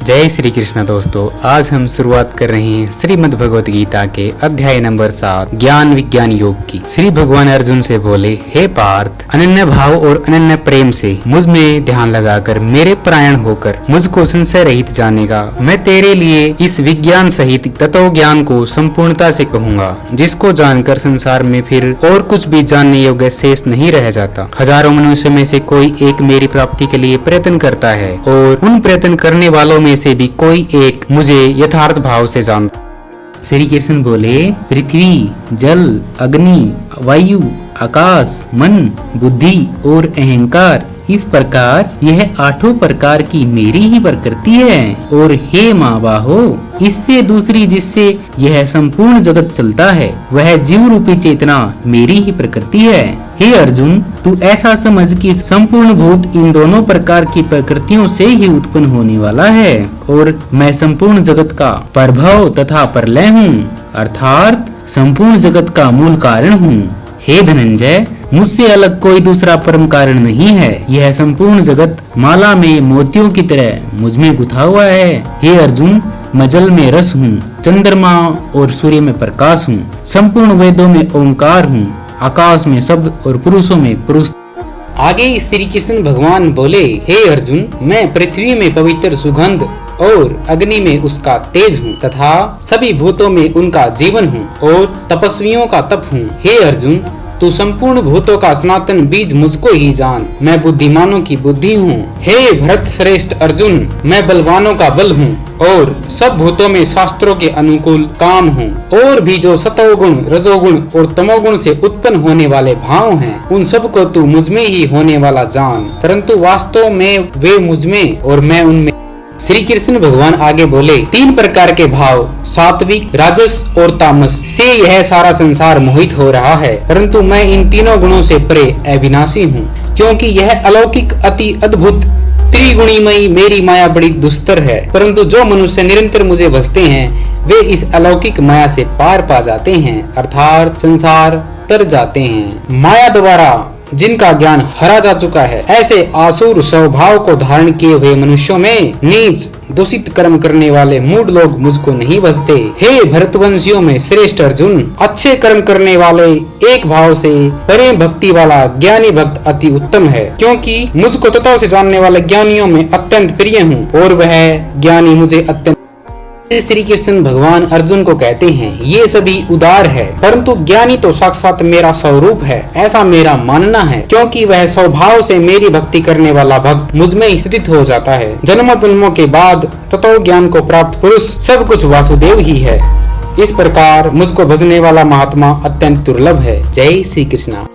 जय श्री कृष्ण दोस्तों, आज हम शुरुआत कर रहे हैं श्रीमद् भगवत गीता के अध्याय नंबर 7 ज्ञान विज्ञान योग की। श्री भगवान अर्जुन से बोले, हे पार्थ, अनन्य भाव और अनन्य प्रेम से मुझ में ध्यान लगाकर मेरे परायण होकर मुझको संशय रहित जानेगा। मैं तेरे लिए इस विज्ञान सहित तत्व ज्ञान को संपूर्णता से कहूँगा, जिसको जानकर संसार में फिर और कुछ भी जानने योग्य शेष नहीं रह जाता। हजारों मनुष्य में से कोई एक मेरी प्राप्ति के लिए प्रयत्न करता है और उन प्रयत्न करने वालों में से भी कोई एक मुझे यथार्थ भाव से जानता। श्री कृष्ण बोले, पृथ्वी, जल, अग्नि, वायु, आकाश, मन, बुद्धि और अहंकार, इस प्रकार यह आठों प्रकार की मेरी ही प्रकृति है। और हे माँ बाहो, इससे दूसरी जिससे यह संपूर्ण जगत चलता है वह जीव रूपी चेतना मेरी ही प्रकृति है। हे अर्जुन, तू ऐसा समझ कि संपूर्ण भूत इन दोनों प्रकार की प्रकृतियों से ही उत्पन्न होने वाला है और मैं संपूर्ण जगत का प्रभव तथा प्रलय हूँ, अर्थात संपूर्ण जगत का मूल कारण हूँ। हे धनंजय, मुझसे अलग कोई दूसरा परम कारण नहीं है। यह संपूर्ण जगत माला में मोतियों की तरह मुझ में गुथा हुआ है। हे अर्जुन, मैं जल में रस हूँ, चंद्रमा और सूर्य में प्रकाश हूँ, संपूर्ण वेदों में ओंकार हूँ, आकाश में शब्द और पुरुषों में पुरुष। आगे श्री कृष्ण भगवान बोले, हे अर्जुन, मैं पृथ्वी में पवित्र सुगंध और अग्नि में उसका तेज हूँ तथा सभी भूतों में उनका जीवन हूँ और तपस्वियों का तप हूँ। हे अर्जुन, तू संपूर्ण भूतों का सनातन बीज मुझको ही जान, मैं बुद्धिमानों की बुद्धि हूँ। हे भरत श्रेष्ठ अर्जुन, मैं बलवानों का बल हूँ और सब भूतों में शास्त्रों के अनुकूल काम हूँ। और भी जो सतोगुण, रजोगुण और तमोगुण से उत्पन्न होने वाले भाव हैं, उन सब को तू मुझ में ही होने वाला जान, परंतु वास्तव में वे मुझ में और मैं उनमें। श्री कृष्ण भगवान आगे बोले, 3 प्रकार के भाव, सात्विक, राजस और तामस से यह सारा संसार मोहित हो रहा है, परंतु मैं इन तीनों गुणों से परे अविनाशी हूँ, क्योंकि यह अलौकिक अति अद्भुत त्रिगुणीमयी मेरी माया बड़ी दुस्तर है। परंतु जो मनुष्य निरंतर मुझे भजते हैं वे इस अलौकिक माया से पार पा जाते हैं, अर्थात संसार तर जाते हैं। माया द्वारा जिनका ज्ञान हरा जा चुका है, ऐसे आसुर स्वभाव को धारण किए हुए मनुष्यों में नीच दूषित कर्म करने वाले मूढ़ लोग मुझको नहीं भजते। हे भरतवंशियों में श्रेष्ठ अर्जुन, अच्छे कर्म करने वाले एक भाव से प्रेम भक्ति वाला ज्ञानी भक्त अति उत्तम है, क्योंकि मुझको तत्व से जानने वाले ज्ञानियों में अत्यंत प्रिय हूँ और वह ज्ञानी मुझे अत्यंत। श्री कृष्ण भगवान अर्जुन को कहते हैं, ये सभी उदार है, परंतु ज्ञानी तो साक्षात मेरा स्वरूप है, ऐसा मेरा मानना है, क्योंकि वह स्वभाव से मेरी भक्ति करने वाला भक्त मुझ में ही स्थित हो जाता है। जन्मों जन्मों के बाद तत्व ज्ञान को प्राप्त पुरुष सब कुछ वासुदेव ही है। इस प्रकार मुझको भजने वाला महात्मा अत्यंत दुर्लभ है। जय श्री कृष्ण।